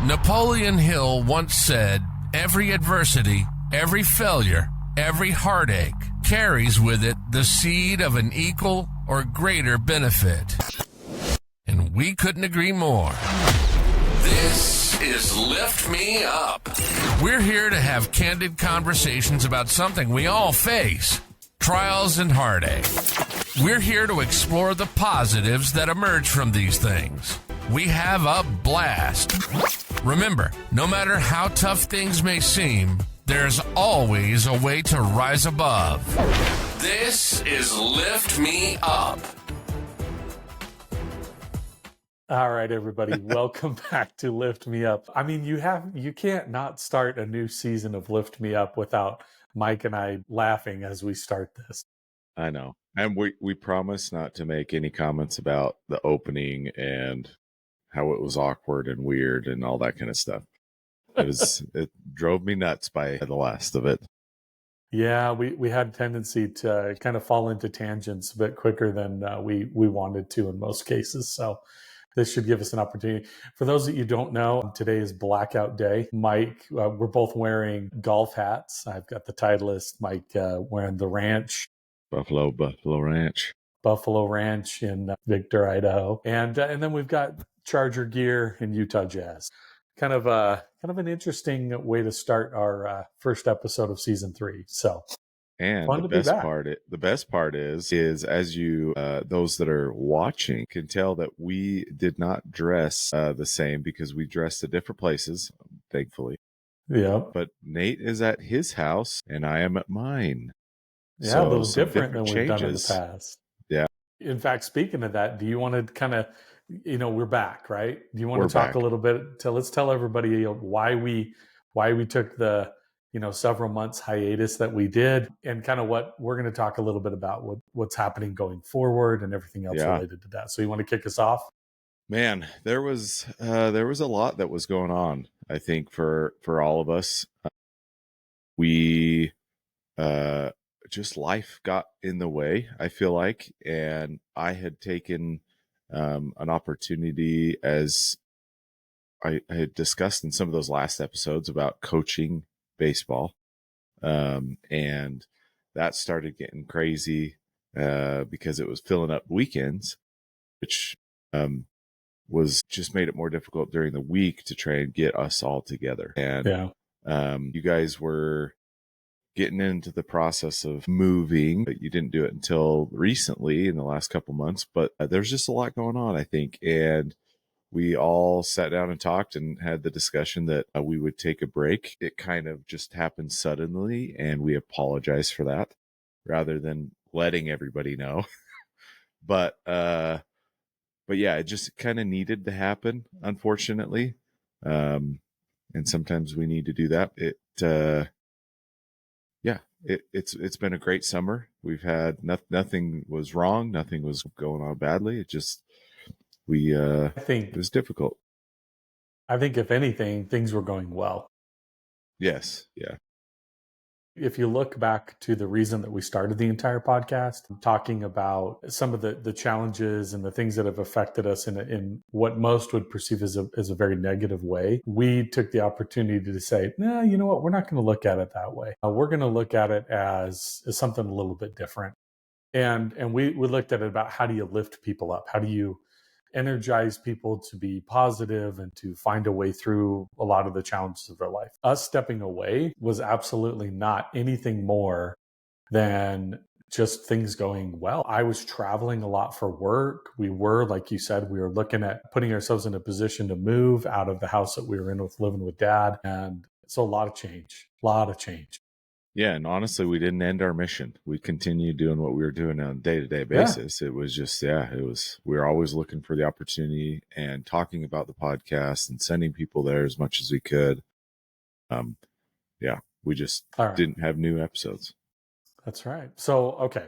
Napoleon Hill once said, "Every adversity, every failure, every heartache carries with it the seed of an equal or greater benefit." And we couldn't agree more. This is Lift Me Up. We're here to have candid conversations about something we all face, trials and heartache. We're here to explore the positives that emerge from these things. We have a blast. Remember, no matter how tough things may seem, there's always a way to rise above. This is Lift Me Up. All right, everybody, welcome back to Lift Me Up. I mean, you can't not start a new season of Lift Me Up without Mike and I laughing as we start this. I know. And we promise not to make any comments about the opening and how it was awkward and weird and all that kind of stuff. It drove me nuts by the last of it. Yeah, we had a tendency to kind of fall into tangents a bit quicker than we wanted to in most cases. So this should give us an opportunity. For those that you don't know, today is Blackout Day. Mike, we're both wearing golf hats. I've got the Titleist. Mike wearing the Ranch. Buffalo Ranch in Victor, Idaho. And then we've got Charger gear in Utah Jazz. Kind of an interesting way to start our first episode of season 3. So, and the best part is as you those that are watching can tell that we did not dress the same because we dressed at different places, thankfully. Yeah. But Nate is at his house and I am at mine. Yeah, so a little different than we've done in the past. Yeah. In fact, speaking of that, do you want to kind of, we're back, right? Do you want to talk a little bit? Let's tell everybody why we took the several months hiatus that we did, and kind of what we're going to talk a little bit about what's happening going forward and everything else related to that. So you want to kick us off? Man, there was a lot that was going on. I think for all of us, we just life got in the way, I feel like, and I had taken an opportunity, as I had discussed in some of those last episodes, about coaching baseball, and that started getting crazy because it was filling up weekends, which was just made it more difficult during the week to try and get us all together. And you guys were getting into the process of moving, but you didn't do it until recently in the last couple months. But there's just a lot going on, I think. And we all sat down and talked and had the discussion that we would take a break. It kind of just happened suddenly, and we apologize for that rather than letting everybody know. But yeah, it just kind of needed to happen, unfortunately. And sometimes we need to do that. It's been a great summer. We've had nothing was wrong. Nothing was going on badly. It just, I think it was difficult. I think if anything, things were going well. Yes. Yeah. If you look back to the reason that we started the entire podcast, talking about some of the challenges and the things that have affected us in what most would perceive as a very negative way, we took the opportunity to say, no, you know what? We're not going to look at it that way. We're going to look at it as something a little bit different. And we looked at it about, how do you lift people up? How do you energize people to be positive and to find a way through a lot of the challenges of their life? Us stepping away was absolutely not anything more than just things going well. I was traveling a lot for work. We were, like you said, we were looking at putting ourselves in a position to move out of the house that we were in with living with Dad. And so a lot of change. Yeah, and honestly, we didn't end our mission. We continued doing what we were doing on a day-to-day basis. Yeah. It was just, we were always looking for the opportunity and talking about the podcast and sending people there as much as we could. We just didn't have new episodes. That's right. So, okay.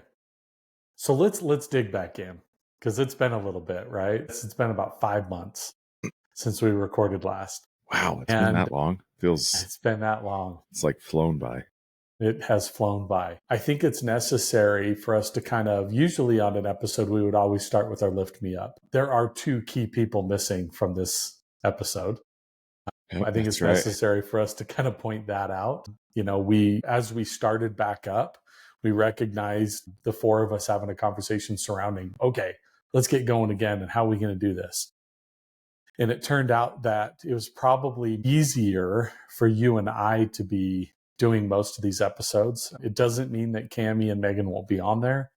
So let's dig back in, because it's been a little bit, right? It's been about 5 months since we recorded last. Wow, it's been that long. It's been that long. It's like flown by. It has flown by. I think it's necessary for us to kind of, usually on an episode, we would always start with our Lift Me Up. There are 2 key people missing from this episode. I think That's it's right. necessary for us to kind of point that out. As we started back up, we recognized the four of us having a conversation surrounding, okay, let's get going again. And how are we going to do this? And it turned out that it was probably easier for you and I to be doing most of these episodes. It doesn't mean that Cammie and Megan won't be on there.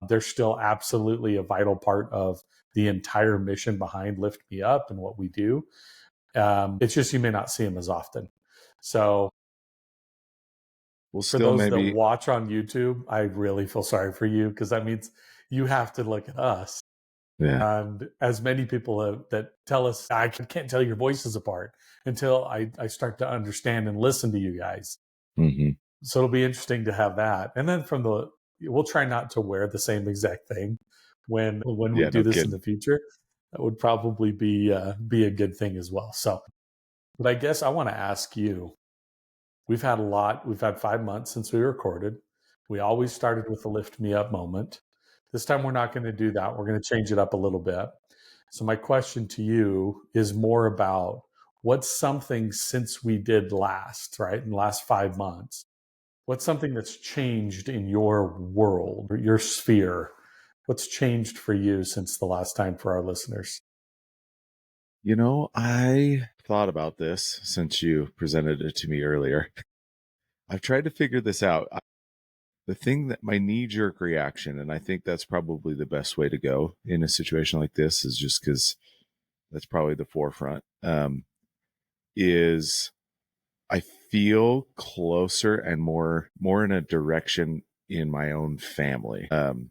They're still absolutely a vital part of the entire mission behind Lift Me Up and what we do. It's just you may not see them as often. So We'll for still those that maybe, watch on YouTube, I really feel sorry for you because that means you have to look at us. yeah. And as many people that tell us, I can't tell your voices apart until I start to understand and listen to you guys. Hmm. So it'll be interesting to have that. And then we'll try not to wear the same exact thing when we Yeah, do no this in kidding. the future. That would probably be a good thing as well. So, but I guess I want to ask you. We've had 5 months since we recorded. We always started with the lift me up moment. This time we're not going to do that. We're going to change it up a little bit. So my question to you is more about what's something since we did last, right? In the last 5 months, what's something that's changed in your world or your sphere? What's changed for you since the last time for our listeners? I thought about this since you presented it to me earlier. I've tried to figure this out. The thing that my knee jerk reaction, and I think that's probably the best way to go in a situation like this, is just because that's probably the forefront, is I feel closer and more in a direction in my own family. And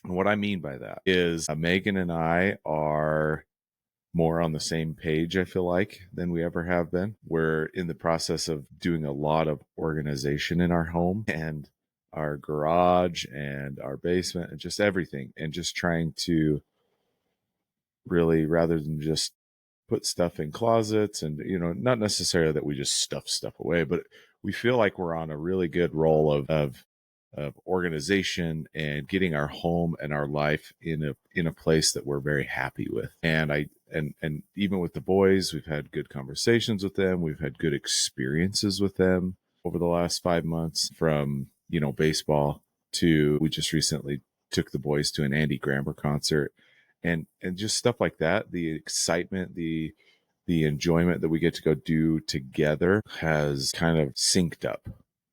what I mean by that is Megan and I are more on the same page, I feel like, than we ever have been. We're in the process of doing a lot of organization in our home and our garage and our basement and just everything, and just trying to really, rather than just put stuff in closets and, not necessarily that we just stuff stuff away, but we feel like we're on a really good roll of organization and getting our home and our life in a place that we're very happy with. And even with the boys, we've had good conversations with them. We've had good experiences with them over the last 5 months, from, baseball to, we just recently took the boys to an Andy Grammer concert, and just stuff like that. The excitement, the enjoyment that we get to go do together has kind of synced up,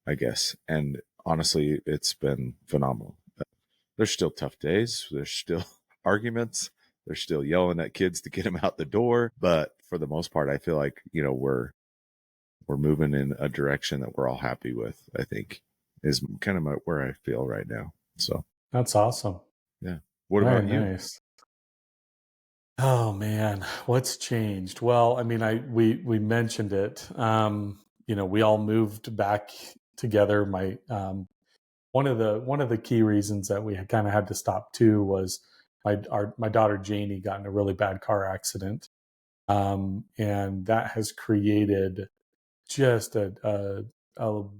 I guess. And honestly, it's been phenomenal. There's still tough days. There's still arguments. They're still yelling at kids to get them out the door. But for the most part, I feel like, we're moving in a direction that we're all happy with, I think, is kind of where I feel right now. So That's awesome. yeah. What Very about you? nice. Oh man, what's changed? Well, I mean, we mentioned it. We all moved back together. One of the key reasons that we kind of had to stop too was my daughter Janie got in a really bad car accident, and that has created just a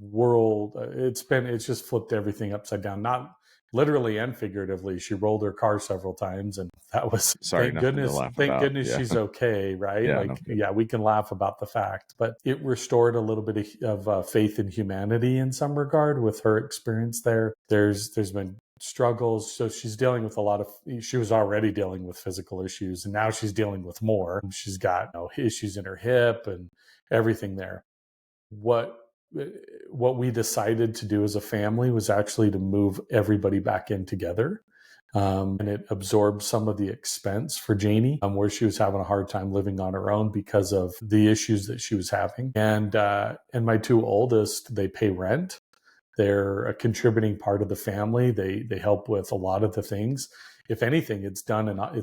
world. It's just flipped everything upside down. Not literally and figuratively. She rolled her car several times, and that was Sorry, nothing to laugh thank about. goodness Yeah. she's okay, right? Yeah, no Like, kidding. yeah, we can laugh about the fact, but it restored a little bit of faith in humanity in some regard with her experience there. There's been struggles, so she's dealing with a lot of. She was already dealing with physical issues, and now she's dealing with more. She's got issues in her hip and everything there. What we decided to do as a family was actually to move everybody back in together, and it absorbed some of the expense for Janie, where she was having a hard time living on her own because of the issues that she was having. And my two oldest, they pay rent. They're a contributing part of the family. They help with a lot of the things. If anything, it's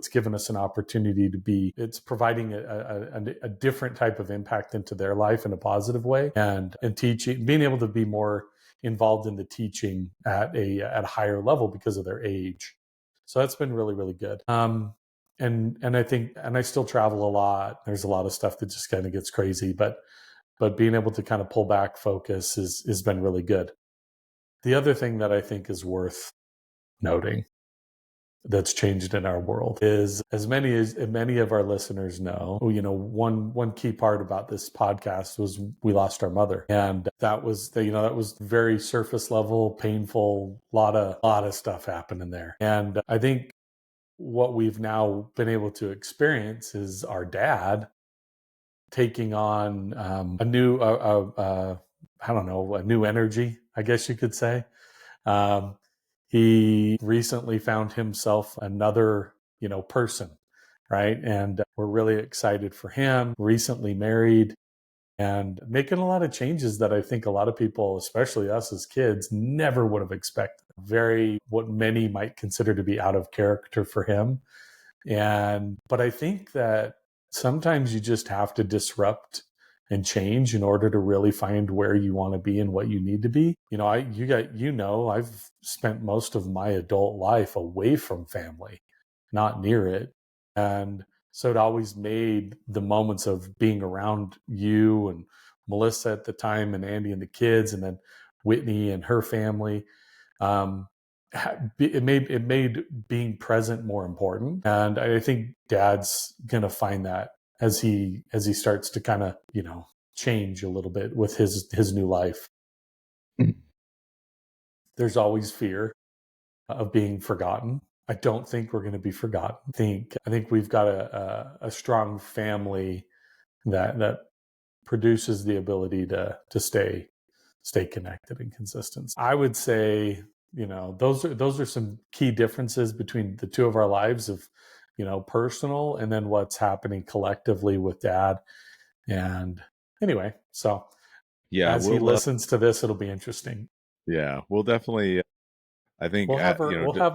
given us an opportunity it's providing a different type of impact into their life in a positive way, and teaching, being able to be more involved in the teaching at a higher level because of their age. So that's been really, really good. And I think, and I still travel a lot. There's a lot of stuff that just kind of gets crazy, but being able to kind of pull back focus has been really good. The other thing that I think is worth noting that's changed in our world is, as many of our listeners know, one key part about this podcast was we lost our mother, and that was very surface level, painful, lot of stuff happening there. And I think what we've now been able to experience is our dad taking on a new I don't know, a new energy, I guess you could say. He recently found himself another, person, right? And we're really excited for him. Recently married and making a lot of changes that I think a lot of people, especially us as kids, never would have expected. Very, what many might consider to be out of character for him. But I think that sometimes you just have to disrupt and change in order to really find where you want to be and what you need to be. I've spent most of my adult life away from family, not near it. And so it always made the moments of being around you and Melissa at the time, and Andy and the kids, and then Whitney and her family. It made being present more important. And I think Dad's gonna find that as he starts to kind of change a little bit with his new life. There's always fear of being forgotten. I don't think we're going to be forgotten. I think we've got a strong family that produces the ability to stay connected and consistent. I would say, those are some key differences between the two of our lives of, personal, and then what's happening collectively with Dad. And anyway, so as he listens to this, it'll be interesting. Yeah, we'll definitely. I think we'll have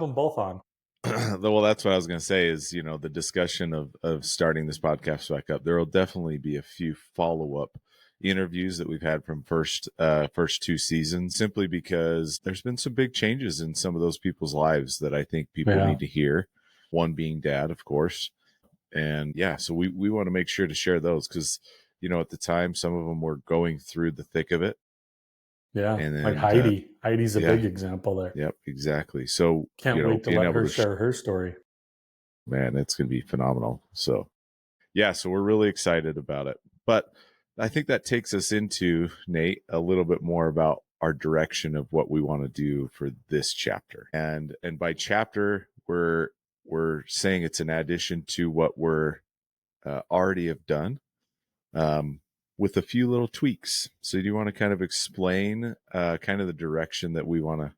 them both on. Well, that's what I was going to say is, the discussion of starting this podcast back up. There will definitely be a few follow-up interviews that we've had from first two seasons, simply because there's been some big changes in some of those people's lives that I think people need to hear. One being Dad, of course. And yeah, so we want to make sure to share those because, at the time, some of them were going through the thick of it. Yeah, and then, like Heidi. Heidi's a big example there. Yep, exactly. So can't wait to let her share her story. Man, it's going to be phenomenal. So yeah, so we're really excited about it. But I think that takes us into, Nate, a little bit more about our direction of what we want to do for this chapter. And by chapter, we're saying it's an addition to what we're already have done. With a few little tweaks. So do you want to kind of explain kind of the direction that we want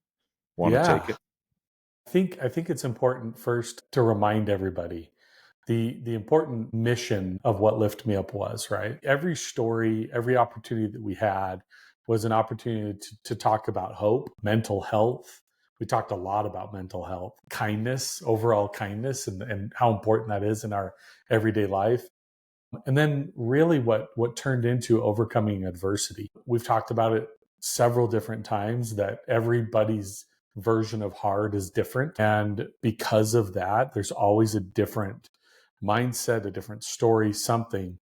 to take it? I think it's important first to remind everybody the important mission of what Lift Me Up was, right? Every story, every opportunity that we had was an opportunity to talk about hope, mental health. We talked a lot about mental health, kindness, overall kindness, and how important that is in our everyday life. And then really what turned into overcoming adversity. We've talked about it several different times that everybody's version of hard is different. And because of that, there's always a different mindset, a different story, something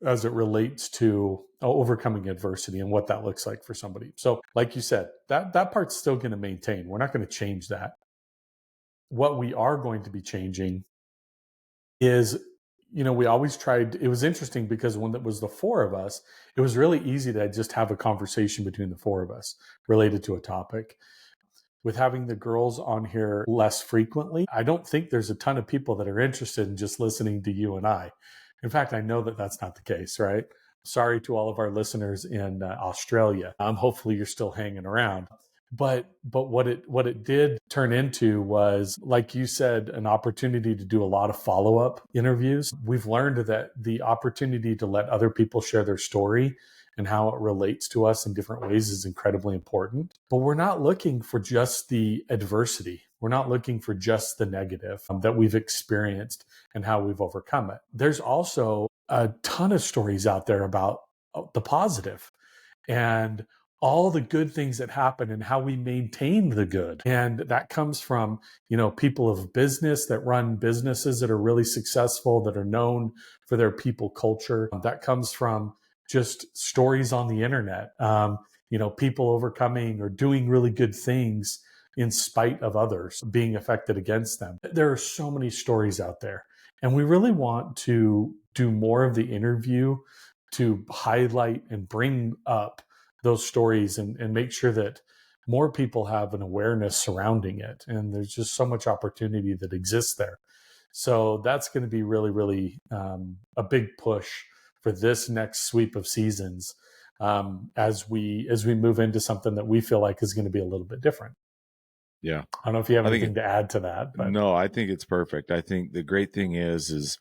as it relates to overcoming adversity and what that looks like for somebody. So like you said, that part's still going to maintain. We're not going to change that. What we are going to be changing is, we always tried, it was interesting because when it was the four of us, it was really easy to just have a conversation between the four of us related to a topic. With having the girls on here less frequently, I don't think there's a ton of people that are interested in just listening to you and I. In fact, I know that that's not the case, right? Sorry to all of our listeners in Australia. Hopefully you're still hanging around. But what it did turn into was, like you said, an opportunity to do a lot of follow-up interviews. We've learned that the opportunity to let other people share their story and how it relates to us in different ways is incredibly important. But we're not looking for just the adversity. We're not looking for just the negative that we've experienced and how we've overcome it. There's also a ton of stories out there about the positive and all the good things that happen and how we maintain the good. And that comes from, people of business that run businesses that are really successful, that are known for their people culture. That comes from just stories on the internet, people overcoming or doing really good things in spite of others being affected against them. There are so many stories out there. And we really want to do more of the interview to highlight and bring up those stories and make sure that more people have an awareness surrounding it. And there's just so much opportunity that exists there. So that's going to be really, really a big push for this next sweep of seasons as we move into something that we feel like is going to be a little bit different. Yeah. I don't know if you have anything to add to that. But. No, I think it's perfect. I think the great thing is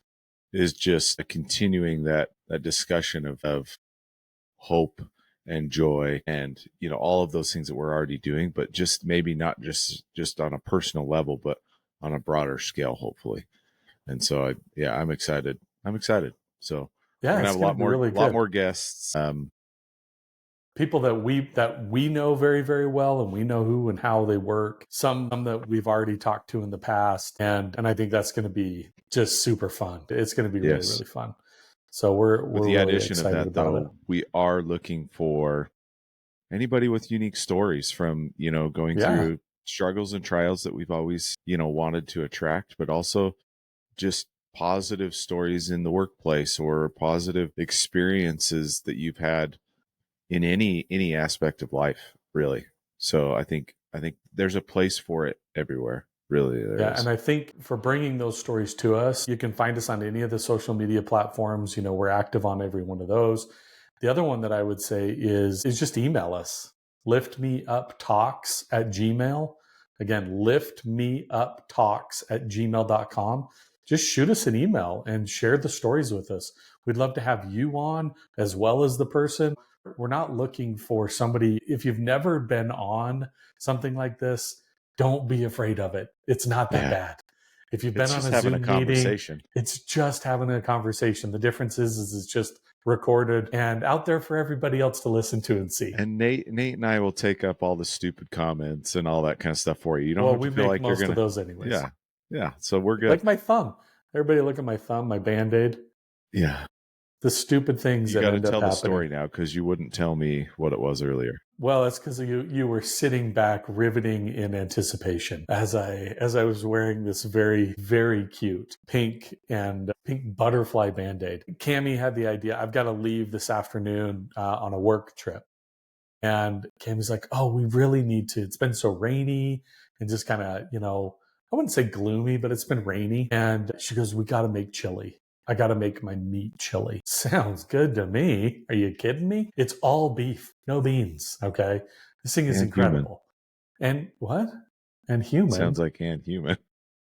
just continuing that discussion of hope and joy and, all of those things that we're already doing, but just maybe not just on a personal level, but on a broader scale, hopefully. And so, I'm excited. So we're going to have a lot more guests. People that we know very, very well, and we know who and how they work. Some that we've already talked to in the past, and I think that's going to be just super fun. It's going to be really, really fun. So we're with the really addition of that, though, we are looking for anybody with unique stories from going through struggles and trials that we've always wanted to attract, but also just positive stories in the workplace or positive experiences that you've had in any aspect of life, really. So I think there's a place for it everywhere. Really, there is. And I think for bringing those stories to us, you can find us on any of the social media platforms. We're active on every one of those. The other one that I would say is just email us. liftmeuptalks@gmail. Again, liftmeuptalks@gmail.com. Just shoot us an email and share the stories with us. We'd love to have you on as well as the person. We're not looking for somebody. If you've never been on something like this, don't be afraid of it. It's not that bad. If you've been on a Zoom meeting, it's just having a conversation. The difference is it's just recorded and out there for everybody else to listen to and see. And Nate and I will take up all the stupid comments and all that kind of stuff for you. You don't have to feel like you're going to. Most of those anyways. Yeah. So we're good. Like my thumb. Everybody look at my thumb, my Band-Aid. Yeah. The stupid things that end up happening. You got to tell the story now because you wouldn't tell me what it was earlier. Well, that's because you were sitting back, riveting in anticipation as I was wearing this very, very cute pink butterfly Band-Aid. Cammie had the idea. I've got to leave this afternoon on a work trip, and Cammie's like, "Oh, we really need to. It's been so rainy and just kind of, I wouldn't say gloomy, but it's been rainy." And she goes, "We got to make chili. I got to make my meat chili." Sounds good to me. Are you kidding me? It's all beef, no beans. Okay. This thing is incredible. Human. And what? And human. Sounds like and human.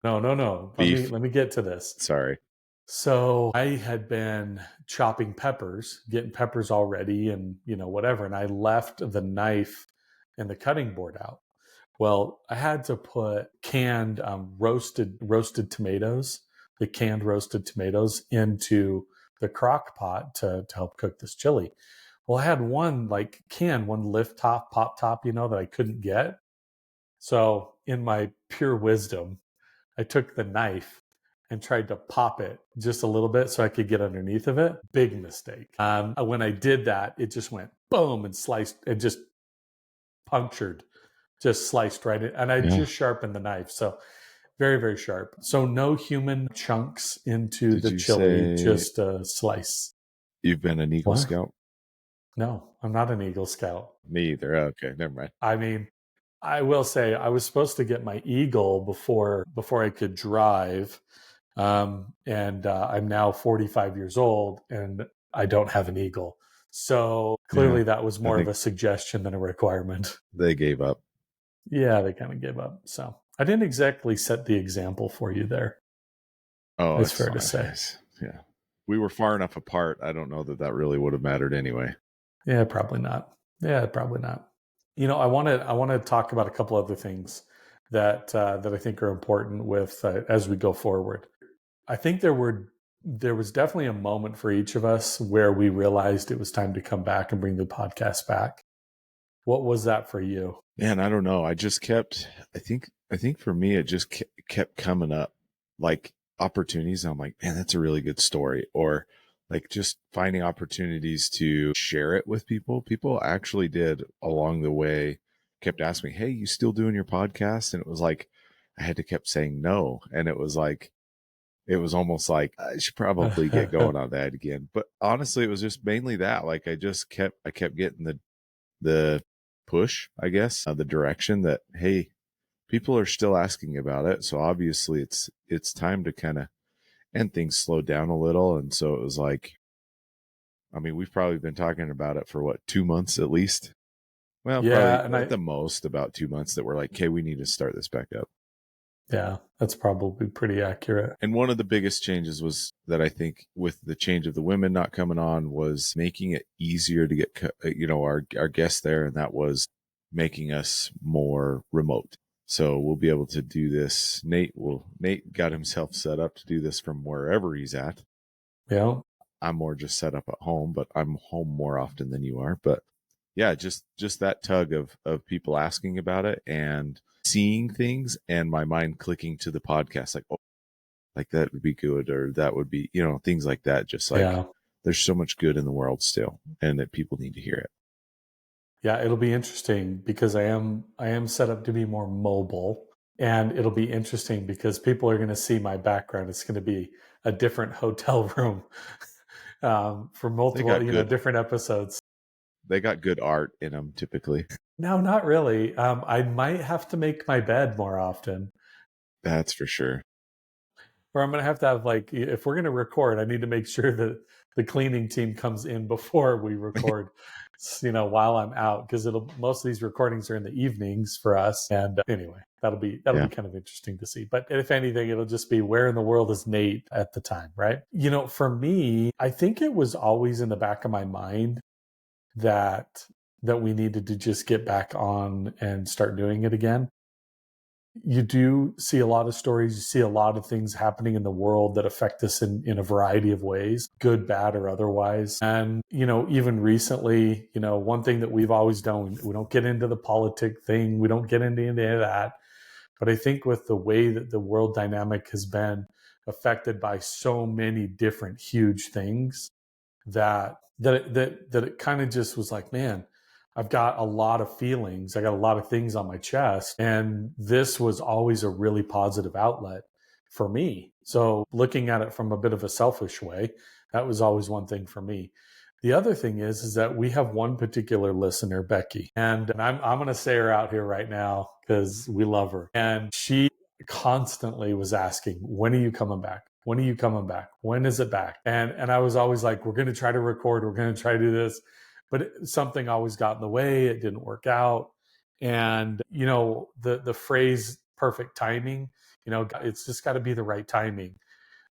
No. Beef. Let me get to this. Sorry. So I had been chopping peppers, getting peppers all ready and, whatever. And I left the knife and the cutting board out. Well, I had to put canned roasted tomatoes, the canned roasted tomatoes into the crock pot to help cook this chili. Well, I had one lift top, pop top, that I couldn't get. So in my pure wisdom, I took the knife and tried to pop it just a little bit so I could get underneath of it. Big mistake. When I did that, it just went boom and sliced and just punctured, just sliced right in. And I just sharpened the knife. So very, very sharp. So no human chunks into the chili, just a slice. You've been an Eagle Scout? No, I'm not an Eagle Scout. Me either. Okay, never mind. I mean, I will say I was supposed to get my Eagle before I could drive. I'm now 45 years old and I don't have an Eagle. So clearly that was more of a suggestion than a requirement. They gave up. Yeah, they kind of gave up. So I didn't exactly set the example for you there. Oh, it's fair to say. Yeah. We were far enough apart. I don't know that really would have mattered anyway. Yeah, probably not. I want to talk about a couple other things that I think are important with as we go forward. I think there was definitely a moment for each of us where we realized it was time to come back and bring the podcast back. What was that for you? Man, I don't know. I just kept, I think for me, it just kept coming up like opportunities. I'm like, man, that's a really good story. Or like just finding opportunities to share it with people. People actually did along the way kept asking me, "Hey, you still doing your podcast?" And it was like I had to kept saying no, and it was almost like I should probably get going on that again. But honestly, it was just mainly that. Like I kept getting the push, I guess, the direction that, hey, people are still asking about it. So obviously it's time to kind of, and things slowed down a little. And so it was like, I mean, we've probably been talking about it for what, 2 months at least? Well, Yeah, probably and at the most about 2 months that we're like, okay, we need to start this back up. yeah, that's probably pretty accurate. And one of the biggest changes was that I think with the change of the women not coming on was making it easier to get, our guests there. And that was making us more remote. So we'll be able to do this. Nate got himself set up to do this from wherever he's at. Yeah. I'm more just set up at home, but I'm home more often than you are. But yeah, just that tug of people asking about it and seeing things and my mind clicking to the podcast, like, oh, like that would be good, or that would be, things like that. Just like there's so much good in the world still, and that people need to hear it. Yeah, it'll be interesting because I am set up to be more mobile, and it'll be interesting because people are going to see my background. It's going to be a different hotel room for multiple, different episodes. They got good art in them typically. No, not really. I might have to make my bed more often. That's for sure. Or I'm going to have like, if we're going to record, I need to make sure that the cleaning team comes in before we record, while I'm out, because most of these recordings are in the evenings for us. And anyway, that'll be kind of interesting to see. But if anything, it'll just be, where in the world is Nate at the time, right? For me, I think it was always in the back of my mind that we needed to just get back on and start doing it again. You do see a lot of stories, you see a lot of things happening in the world that affect us in a variety of ways, good, bad, or otherwise. And, even recently, one thing that we've always done, we don't get into the politic thing, we don't get into any of that. But I think with the way that the world dynamic has been affected by so many different huge things, that it kind of just was like, man, I've got a lot of feelings. I got a lot of things on my chest. And this was always a really positive outlet for me. So looking at it from a bit of a selfish way, that was always one thing for me. The other thing is that we have one particular listener, Becky, and I'm going to say her out here right now because we love her. And she constantly was asking, when are you coming back? When are you coming back? When is it back? And I was always like, we're going to try to record. We're going to try to do this. But something always got in the way. It didn't work out. And, the phrase perfect timing, it's just got to be the right timing.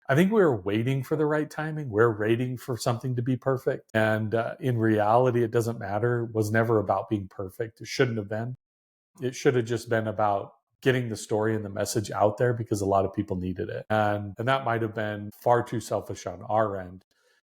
I think we were waiting for the right timing. We're waiting for something to be perfect. And in reality, it doesn't matter. It was never about being perfect. It shouldn't have been. It should have just been about getting the story and the message out there because a lot of people needed it. And that might have been far too selfish on our end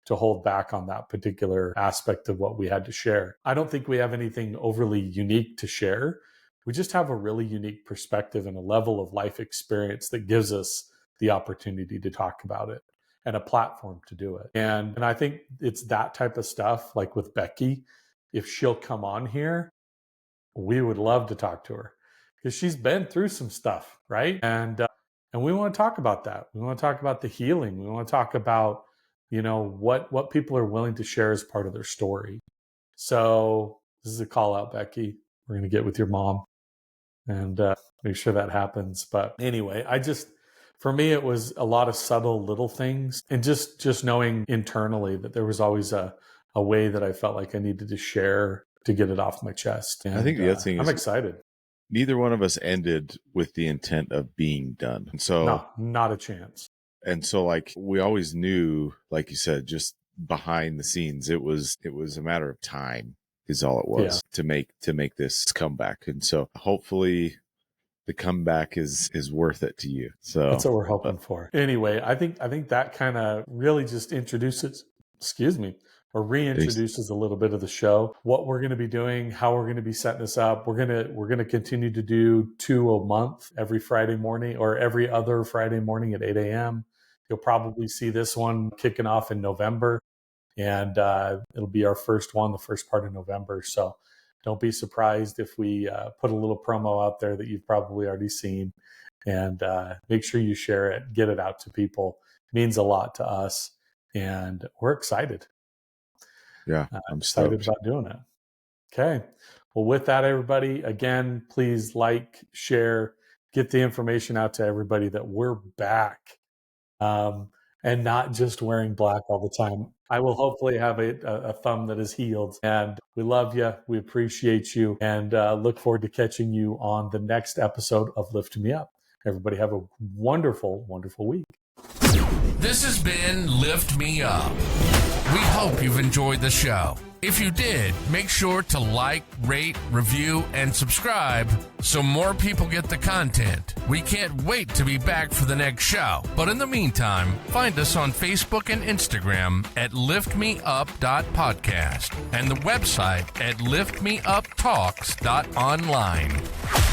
to hold back on that particular aspect of what we had to share. I don't think we have anything overly unique to share. We just have a really unique perspective and a level of life experience that gives us the opportunity to talk about it and a platform to do it. And I think it's that type of stuff, like with Becky, if she'll come on here, we would love to talk to her because she's been through some stuff, right? And we want to talk about that. We want to talk about the healing. We want to talk about, what people are willing to share as part of their story. So this is a call out, Becky. We're going to get with your mom and make sure that happens. But anyway, for me, it was a lot of subtle little things, and just knowing internally that there was always a way that I felt like I needed to share to get it off my chest. And I think the other thing I'm excited. Neither one of us ended with the intent of being done. And so no, not a chance. And so like we always knew, like you said, just behind the scenes, it was a matter of time is all it was to make this comeback. And so hopefully the comeback is worth it to you. So that's what we're hoping for. Anyway, I think that kind of really just reintroduces a little bit of the show, what we're going to be doing, how we're going to be setting this up. We're going to continue to do 2 a month every Friday morning or every other Friday morning at 8 a.m. You'll probably see this one kicking off in November, and it'll be our first one, the first part of November. So Don't be surprised if we put a little promo out there that you've probably already seen. And make sure you share it, get it out to people. It means a lot to us. And we're excited. Yeah, I'm excited stoked about doing it. Okay. Well, with that, everybody, again, please like, share, get the information out to everybody that we're back. And not just wearing black all the time. I will hopefully have a thumb that is healed. And we love you. We appreciate you. And look forward to catching you on the next episode of Lift Me Up. Everybody have a wonderful, wonderful week. This has been Lift Me Up. We hope you've enjoyed the show. If you did, make sure to like, rate, review, and subscribe so more people get the content. We can't wait to be back for the next show. But in the meantime, find us on Facebook and Instagram at liftmeup.podcast and the website at liftmeuptalks.online.